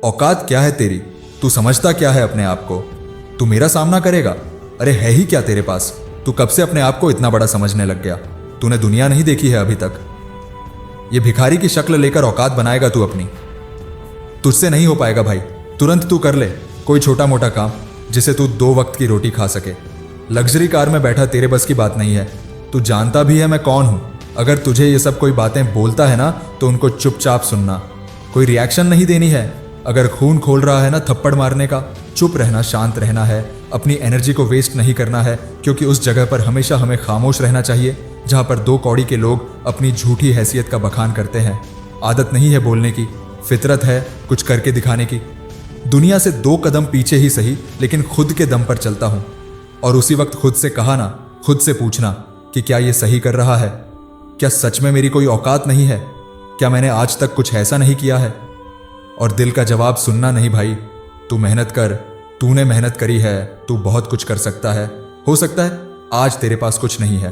औकात क्या है तेरी? तू समझता क्या है अपने आप को? तू मेरा सामना करेगा? अरे है ही क्या तेरे पास? तू कब से अपने आप को इतना बड़ा समझने लग गया? तूने दुनिया नहीं देखी है अभी तक। ये भिखारी की शक्ल लेकर औकात बनाएगा तू अपनी? तुझसे नहीं हो पाएगा भाई। तुरंत तू कर ले कोई छोटा मोटा काम जिसे तू 2 वक्त की रोटी खा सके। लग्जरी कार में बैठा तेरे बस की बात नहीं है। तू जानता भी है मैं कौन हूं। अगर तुझे ये सब कोई बातें बोलता है ना तो उनको चुपचाप सुनना, कोई रिएक्शन नहीं देनी है। अगर खून खोल रहा है ना थप्पड़ मारने का, चुप रहना, शांत रहना है। अपनी एनर्जी को वेस्ट नहीं करना है, क्योंकि उस जगह पर हमेशा हमें खामोश रहना चाहिए जहां पर 2 कौड़ी के लोग अपनी झूठी हैसियत का बखान करते हैं। आदत नहीं है बोलने की, फितरत है कुछ करके दिखाने की। दुनिया से 2 कदम पीछे ही सही, लेकिन खुद के दम पर चलता हूं। और उसी वक्त खुद से कहा ना, खुद से पूछना कि क्या ये सही कर रहा है? क्या सच में मेरी कोई औकात नहीं है? क्या मैंने आज तक कुछ ऐसा नहीं किया है? और दिल का जवाब सुनना नहीं भाई। तू मेहनत कर, तूने मेहनत करी है, तू बहुत कुछ कर सकता है। हो सकता है आज तेरे पास कुछ नहीं है,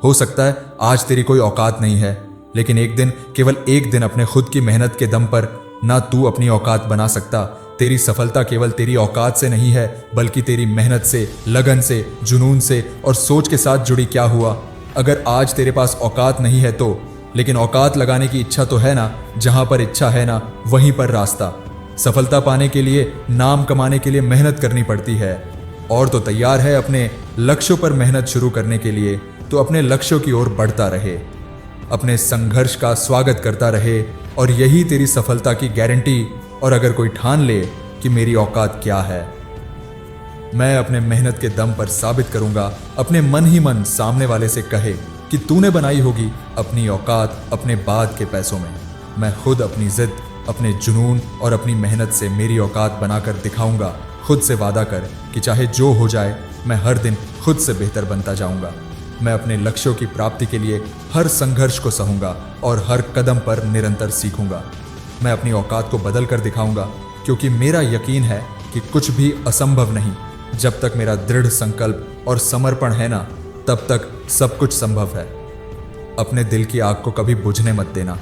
हो सकता है आज तेरी कोई औकात नहीं है, लेकिन एक दिन, केवल एक दिन अपने खुद की मेहनत के दम पर ना तू अपनी औकात बना सकता। तेरी सफलता केवल तेरी औकात से नहीं है, बल्कि तेरी मेहनत से, लगन से, जुनून से और सोच के साथ जुड़ी। क्या हुआ अगर आज तेरे पास औकात नहीं है तो? लेकिन औकात लगाने की इच्छा तो है ना। जहां पर इच्छा है ना वहीं पर रास्ता। सफलता पाने के लिए, नाम कमाने के लिए मेहनत करनी पड़ती है। और तो तैयार है अपने लक्ष्यों पर मेहनत शुरू करने के लिए, तो अपने लक्ष्यों की ओर बढ़ता रहे, अपने संघर्ष का स्वागत करता रहे, और यही तेरी सफलता की गारंटी। और अगर कोई ठान ले कि मेरी औकात क्या है, मैं अपने मेहनत के दम पर साबित करूंगा, अपने मन ही मन सामने वाले से कहे कि तूने बनाई होगी अपनी औकात अपने बाद के पैसों में। मैं खुद अपनी जिद, अपने जुनून और अपनी मेहनत से मेरी औकात बनाकर दिखाऊंगा। खुद से वादा कर कि चाहे जो हो जाए, मैं हर दिन खुद से बेहतर बनता जाऊंगा। मैं अपने लक्ष्यों की प्राप्ति के लिए हर संघर्ष को सहूंगा और हर कदम पर निरंतर सीखूंगा। मैं अपनी औकात को बदल कर दिखाऊंगा, क्योंकि मेरा यकीन है कि कुछ भी असंभव नहीं। जब तक मेरा दृढ़ संकल्प और समर्पण है ना, तब तक सब कुछ संभव है। अपने दिल की आग को कभी बुझने मत देना।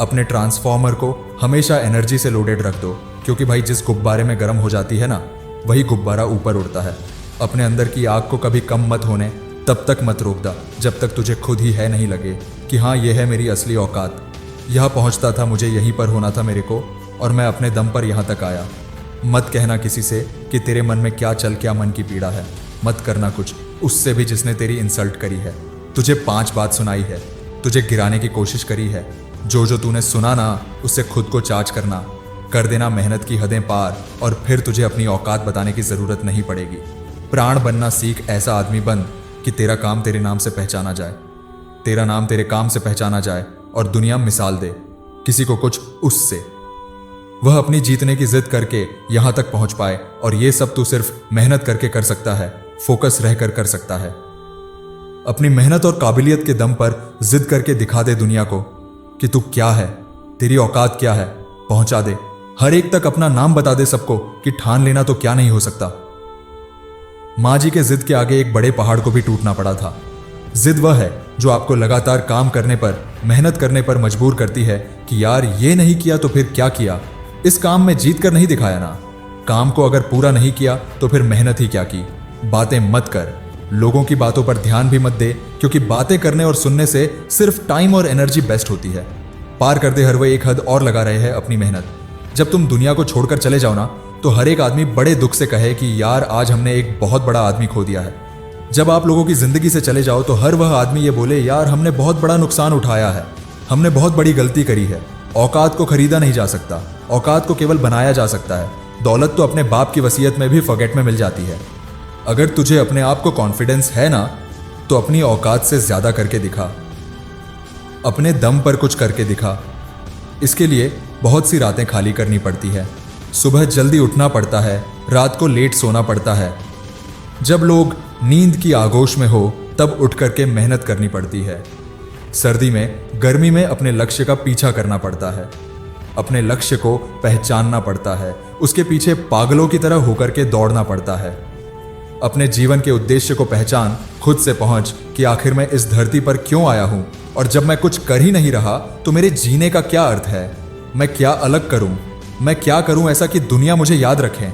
अपने ट्रांसफॉर्मर को हमेशा एनर्जी से लोडेड रख दो, क्योंकि भाई जिस गुब्बारे में गर्म हो जाती है ना, वही गुब्बारा ऊपर उड़ता है। अपने अंदर की आग को कभी कम मत होने तब तक मत रोक दा जब तक तुझे खुद ही है नहीं लगे कि हाँ, यह है मेरी असली औकात। यहाँ पहुँचता था, मुझे यहीं पर होना था मेरे को, और मैं अपने दम पर यहाँ तक आया। मत कहना किसी से कि तेरे मन में क्या चल, क्या मन की पीड़ा है। मत करना कुछ उससे भी जिसने तेरी इंसल्ट करी है, तुझे 5 बात सुनाई है, तुझे गिराने की कोशिश करी है। जो तूने सुना ना, उससे खुद को चार्ज करना, कर देना मेहनत की हदें पार, और फिर तुझे अपनी औकात बताने की जरूरत नहीं पड़ेगी। प्राण बनना सीख, ऐसा आदमी बन कि तेरा काम तेरे नाम से पहचाना जाए, तेरा नाम तेरे काम से पहचाना जाए, और दुनिया मिसाल दे किसी को कुछ उससे। वह अपनी जीतने की जिद करके यहां तक पहुंच पाए, और ये सब तू सिर्फ मेहनत करके कर सकता है, फोकस रहकर कर सकता है। अपनी मेहनत और काबिलियत के दम पर जिद करके दिखा दे दुनिया को कि तू क्या है, तेरी औकात क्या है। पहुंचा दे हर एक तक, अपना नाम बता दे सबको कि ठान लेना तो क्या नहीं हो सकता। माँ जी के जिद के आगे एक बड़े पहाड़ को भी टूटना पड़ा था। जिद वह है जो आपको लगातार काम करने पर, मेहनत करने पर मजबूर करती है कि यार ये नहीं किया तो फिर क्या किया, इस काम में जीत कर नहीं दिखाया ना। काम को अगर पूरा नहीं किया तो फिर मेहनत ही क्या की। बातें मत कर, लोगों की बातों पर ध्यान भी मत दे, क्योंकि बातें करने और सुनने से सिर्फ टाइम और एनर्जी बेस्ट होती है। पार कर दे हर वह एक हद और लगा रहे हैं अपनी मेहनत। जब तुम दुनिया को छोड़कर चले जाओ ना, तो हर एक आदमी बड़े दुख से कहे कि यार आज हमने एक बहुत बड़ा आदमी खो दिया है। जब आप लोगों की जिंदगी से चले जाओ तो हर वह आदमी ये बोले, यार हमने बहुत बड़ा नुकसान उठाया है, हमने बहुत बड़ी गलती करी है। औकात को खरीदा नहीं जा सकता, औकात को केवल बनाया जा सकता है। दौलत तो अपने बाप की वसीयत में भी फॉरगेट में मिल जाती है। अगर तुझे अपने आप को कॉन्फिडेंस है ना, तो अपनी औकात से ज्यादा करके दिखा, अपने दम पर कुछ करके दिखा। इसके लिए बहुत सी रातें खाली करनी पड़ती है, सुबह जल्दी उठना पड़ता है, रात को लेट सोना पड़ता है। जब लोग नींद की आगोश में हो तब उठ करके मेहनत करनी पड़ती है। सर्दी में, गर्मी में अपने लक्ष्य का पीछा करना पड़ता है, अपने लक्ष्य को पहचानना पड़ता है, उसके पीछे पागलों की तरह होकर के दौड़ना पड़ता है। अपने जीवन के उद्देश्य को पहचान, खुद से पहुंच कि आखिर मैं इस धरती पर क्यों आया हूं, और जब मैं कुछ कर ही नहीं रहा तो मेरे जीने का क्या अर्थ है। मैं क्या अलग करूं, मैं क्या करूं ऐसा कि दुनिया मुझे याद रखे?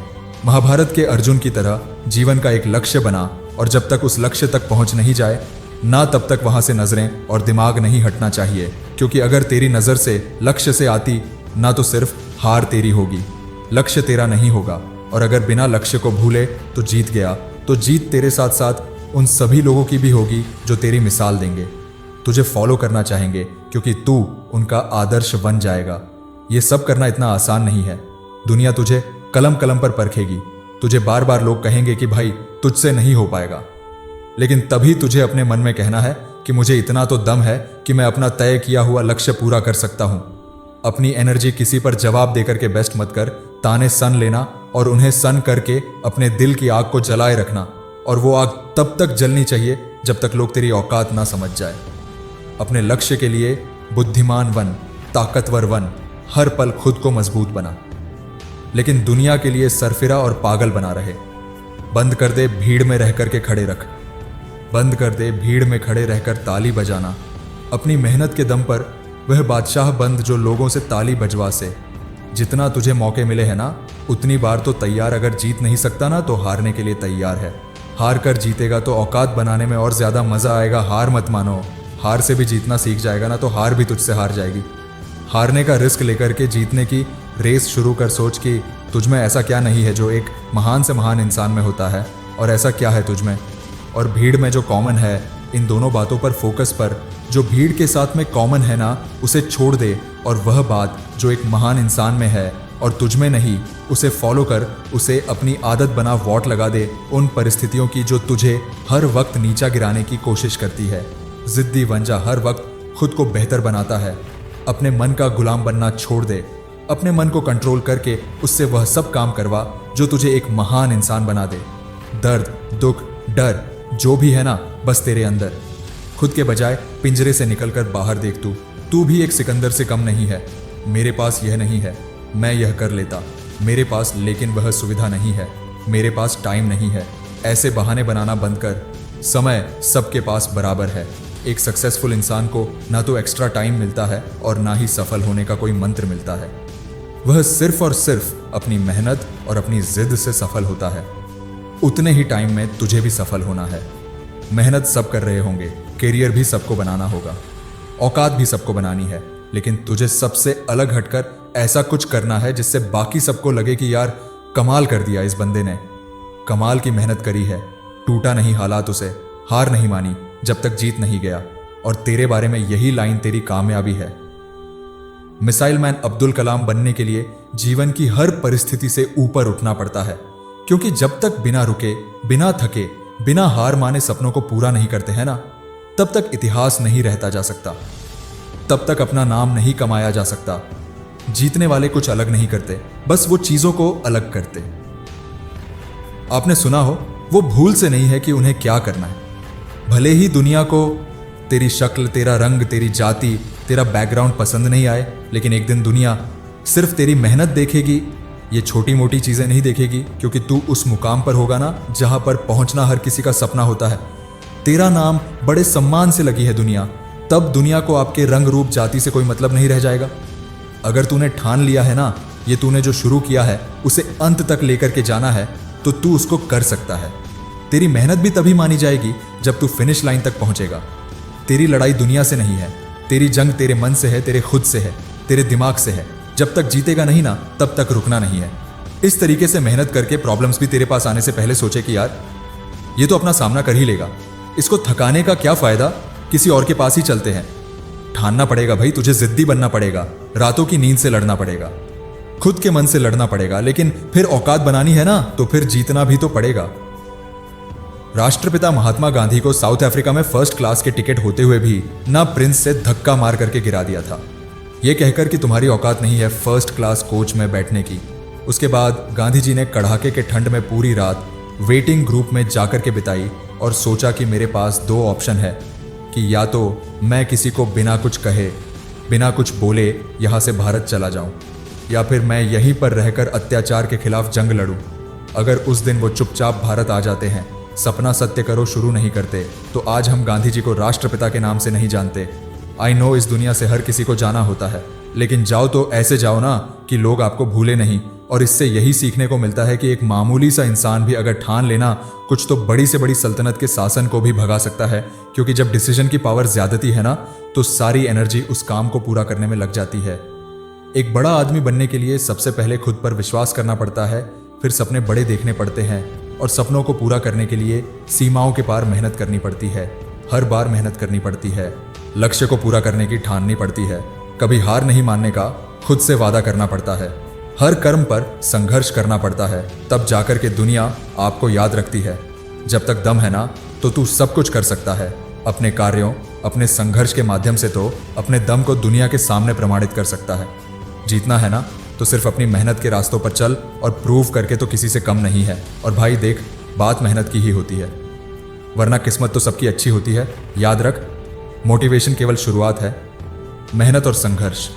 महाभारत के अर्जुन की तरह जीवन का एक लक्ष्य बना, और जब तक उस लक्ष्य तक पहुंच नहीं जाए ना, तब तक वहां से नजरें और दिमाग नहीं हटना चाहिए। क्योंकि अगर तेरी नजर से लक्ष्य से आती ना, तो सिर्फ हार तेरी होगी, लक्ष्य तेरा नहीं होगा। और अगर बिना लक्ष्य को भूले तो जीत गया, तो जीत तेरे साथ साथ उन सभी लोगों की भी होगी जो तेरी मिसाल देंगे, तुझे फॉलो करना चाहेंगे, क्योंकि तू उनका आदर्श बन जाएगा। ये सब करना इतना आसान नहीं है। दुनिया तुझे कलम कलम पर परखेगी, तुझे बार बार लोग कहेंगे कि भाई तुझसे नहीं हो पाएगा, लेकिन तभी तुझे अपने मन में कहना है कि मुझे इतना तो दम है कि मैं अपना तय किया हुआ लक्ष्य पूरा कर सकता हूं। अपनी एनर्जी किसी पर जवाब देकर के वेस्ट मत कर, ताने सन लेना और उन्हें सन करके अपने दिल की आग को जलाए रखना, और वो आग तब तक जलनी चाहिए जब तक लोग तेरी औकात ना समझ जाए। अपने लक्ष्य के लिए बुद्धिमान बन, ताकतवर बन, हर पल खुद को मजबूत बना, लेकिन दुनिया के लिए सरफिरा और पागल बना रहे। बंद कर दे भीड़ में रह करके खड़े रख, बंद कर दे भीड़ में खड़े रहकर ताली बजाना। अपनी मेहनत के दम पर वह बादशाह बंद जो लोगों से ताली बजवा से। जितना तुझे मौके मिले हैं ना, उतनी बार तो तैयार। अगर जीत नहीं सकता ना, तो हारने के लिए तैयार है। हार कर जीतेगा तो औकात बनाने में और ज्यादा मजा आएगा। हार मत मानो, हार से भी जीतना सीख जाएगा ना, तो हार भी तुझसे हार जाएगी। हारने का रिस्क लेकर के जीतने की रेस शुरू कर। सोच कि तुझमें ऐसा क्या नहीं है जो एक महान से महान इंसान में होता है, और ऐसा क्या है तुझमें और भीड़ में जो कॉमन है। इन दोनों बातों पर फोकस पर। जो भीड़ के साथ में कॉमन है ना, उसे छोड़ दे, और वह बात जो एक महान इंसान में है और तुझमें नहीं, उसे फॉलो कर। उसे अपनी आदत बना, वॉट लगा दे उन परिस्थितियों की जो तुझे हर वक्त नीचा गिराने की कोशिश करती है। जिद्दी बन जा, हर वक्त खुद को बेहतर बनाता है। अपने मन का गुलाम बनना छोड़ दे। अपने मन को कंट्रोल करके उससे वह सब काम करवा जो तुझे एक महान इंसान बना दे। दर्द, दुख, डर जो भी है ना, बस तेरे अंदर। खुद के बजाय पिंजरे से निकलकर बाहर देख। तू भी एक सिकंदर से कम नहीं है। मेरे पास यह नहीं है, मैं यह कर लेता। मेरे पास लेकिन वह सुविधा नहीं है। मेरे पास टाइम नहीं है। ऐसे बहाने बनाना बंद कर। समय सबके पास बराबर है। एक सक्सेसफुल इंसान को ना तो एक्स्ट्रा टाइम मिलता है और ना ही सफल होने का कोई मंत्र मिलता है। वह सिर्फ और सिर्फ अपनी मेहनत और अपनी जिद से सफल होता है। उतने ही टाइम में तुझे भी सफल होना है। मेहनत सब कर रहे होंगे, करियर भी सबको बनाना होगा, औकात भी सबको बनानी है, लेकिन तुझे सबसे अलग हटकर ऐसा कुछ करना है जिससे बाकी सबको लगे कि यार कमाल कर दिया इस बंदे ने, कमाल की मेहनत करी है। टूटा नहीं हालात उसे, हार नहीं मानी जब तक जीत नहीं गया। और तेरे बारे में यही लाइन तेरी कामयाबी है। मिसाइल मैन अब्दुल कलाम बनने के लिए जीवन की हर परिस्थिति से ऊपर उठना पड़ता है, क्योंकि जब तक बिना रुके, बिना थके, बिना हार माने सपनों को पूरा नहीं करते हैं ना, तब तक इतिहास नहीं रहता जा सकता, तब तक अपना नाम नहीं कमाया जा सकता। जीतने वाले कुछ अलग नहीं करते, बस वो चीजों को अलग करते। आपने सुना हो, वो भूल से नहीं है कि उन्हें क्या करना है। भले ही दुनिया को तेरी शक्ल, तेरा रंग, तेरी जाति, तेरा बैकग्राउंड पसंद नहीं आए, लेकिन एक दिन दुनिया सिर्फ तेरी मेहनत देखेगी। ये छोटी मोटी चीजें नहीं देखेगी, क्योंकि तू उस मुकाम पर होगा ना जहां पर पहुंचना हर किसी का सपना होता है। तेरा नाम बड़े सम्मान से लगी है दुनिया, तब दुनिया को आपके रंग, रूप, जाति से कोई मतलब नहीं रह जाएगा। अगर तूने ठान लिया है ना, ये तूने जो शुरू किया है उसे अंत तक लेकर के जाना है, तो तू उसको कर सकता है। तेरी मेहनत भी तभी मानी जाएगी जब तू फिनिश लाइन तक पहुंचेगा। तेरी लड़ाई दुनिया से नहीं है, तेरी जंग तेरे मन से है, तेरे खुद से है, तेरे दिमाग से है। जब तक जीतेगा नहीं ना, तब तक रुकना नहीं है। इस तरीके से मेहनत करके प्रॉब्लम्स भी तेरे पास आने से पहले सोचे कि यार ये तो अपना सामना कर ही लेगा, इसको थकाने का क्या फायदा, किसी और के पास ही चलते हैं। ठानना पड़ेगा भाई, तुझे जिद्दी बनना पड़ेगा, रातों की नींद से लड़ना पड़ेगा, खुद के मन से लड़ना पड़ेगा, लेकिन फिर औकात बनानी है ना, तो फिर जीतना भी तो पड़ेगा। राष्ट्रपिता महात्मा गांधी को साउथ अफ्रीका में फर्स्ट क्लास के टिकट होते हुए भी ना प्रिंस से धक्का मार करके गिरा दिया था, यह कहकर कि तुम्हारी औकात नहीं है फर्स्ट क्लास कोच में बैठने की। उसके बाद गांधी जी ने कड़ाके के ठंड में पूरी रात वेटिंग ग्रुप में जाकर के बिताई और सोचा कि मेरे पास दो ऑप्शन है कि या तो मैं किसी को बिना कुछ कहे, बिना कुछ बोले यहाँ से भारत चला जाऊं, या फिर मैं यहीं पर रहकर अत्याचार के खिलाफ जंग लड़ूं। अगर उस दिन वो चुपचाप भारत आ जाते हैं, सपना सत्य करो शुरू नहीं करते, तो आज हम गांधी जी को राष्ट्रपिता के नाम से नहीं जानते। आई नो इस दुनिया से हर किसी को जाना होता है, लेकिन जाओ तो ऐसे जाओ ना कि लोग आपको भूले नहीं। और इससे यही सीखने को मिलता है कि एक मामूली सा इंसान भी अगर ठान लेना कुछ, तो बड़ी से बड़ी सल्तनत के शासन को भी भगा सकता है। क्योंकि जब डिसीजन की पावर ज्यादती है ना, तो सारी एनर्जी उस काम को पूरा करने में लग जाती है। एक बड़ा आदमी बनने के लिए सबसे पहले खुद पर विश्वास करना पड़ता है, फिर सपने बड़े देखने पड़ते हैं, और सपनों को पूरा करने के लिए सीमाओं के पार मेहनत करनी पड़ती है। हर बार मेहनत करनी पड़ती है, लक्ष्य को पूरा करने की ठाननी पड़ती है, कभी हार नहीं मानने का खुद से वादा करना पड़ता है, हर कर्म पर संघर्ष करना पड़ता है। तब जाकर के दुनिया आपको याद रखती है। जब तक दम है ना, तो तू सब कुछ कर सकता है। अपने कार्यों, अपने संघर्ष के माध्यम से तो अपने दम को दुनिया के सामने प्रमाणित कर सकता है। जीतना है ना, तो सिर्फ अपनी मेहनत के रास्तों पर चल, और प्रूव करके तो किसी से कम नहीं है। और भाई देख, बात मेहनत की ही होती है, वरना किस्मत तो सबकी अच्छी होती है। याद रख, मोटिवेशन केवल शुरुआत है, मेहनत और संघर्ष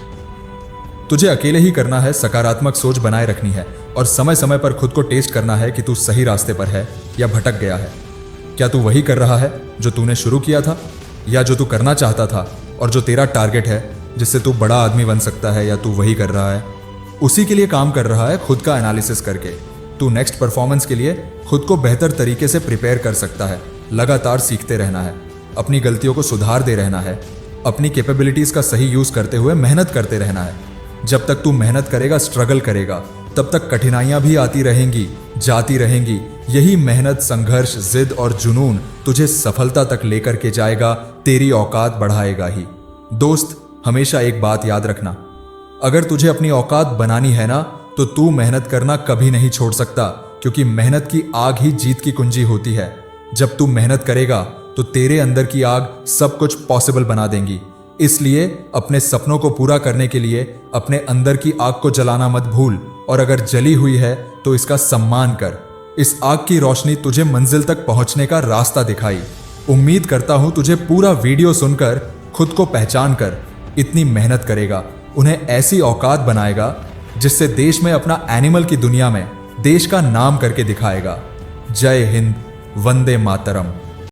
तुझे अकेले ही करना है। सकारात्मक सोच बनाए रखनी है, और समय समय पर खुद को टेस्ट करना है कि तू सही रास्ते पर है या भटक गया है। क्या तू वही कर रहा है जो तूने शुरू किया था, या जो तू करना चाहता था और जो तेरा टारगेट है, जिससे तू बड़ा आदमी बन सकता है, या तू वही कर रहा है, उसी के लिए काम कर रहा है। खुद का एनालिसिस करके तू नेक्स्ट परफॉर्मेंस के लिए खुद को बेहतर तरीके से प्रिपेयर कर सकता है। लगातार सीखते रहना है, अपनी गलतियों को सुधार दे रहना है, अपनी कैपेबिलिटीज का सही यूज करते हुए मेहनत करते रहना है। जब तक तू मेहनत करेगा, स्ट्रगल करेगा, तब तक कठिनाइयां भी आती रहेंगी, जाती रहेंगी। यही मेहनत, संघर्ष, जिद और जुनून तुझे सफलता तक लेकर के जाएगा, तेरी औकात बढ़ाएगा ही। दोस्त, हमेशा एक बात याद रखना, अगर तुझे अपनी औकात बनानी है ना, तो तू मेहनत करना कभी नहीं छोड़ सकता, क्योंकि मेहनत की आग ही जीत की कुंजी होती है। जब तू मेहनत करेगा, तो तेरे अंदर की आग सब कुछ पॉसिबल बना देंगी। इसलिए अपने सपनों को पूरा करने के लिए अपने अंदर की आग को जलाना मत भूल, और अगर जली हुई है तो इसका सम्मान कर। इस आग की रोशनी तुझे मंजिल तक पहुंचने का रास्ता दिखाई। उम्मीद करता हूं तुझे पूरा वीडियो सुनकर खुद को पहचान कर इतनी मेहनत करेगा, उन्हें ऐसी औकात बनाएगा जिससे देश में अपना एनिमल की दुनिया में देश का नाम करके दिखाएगा। जय हिंद, वंदे मातरम।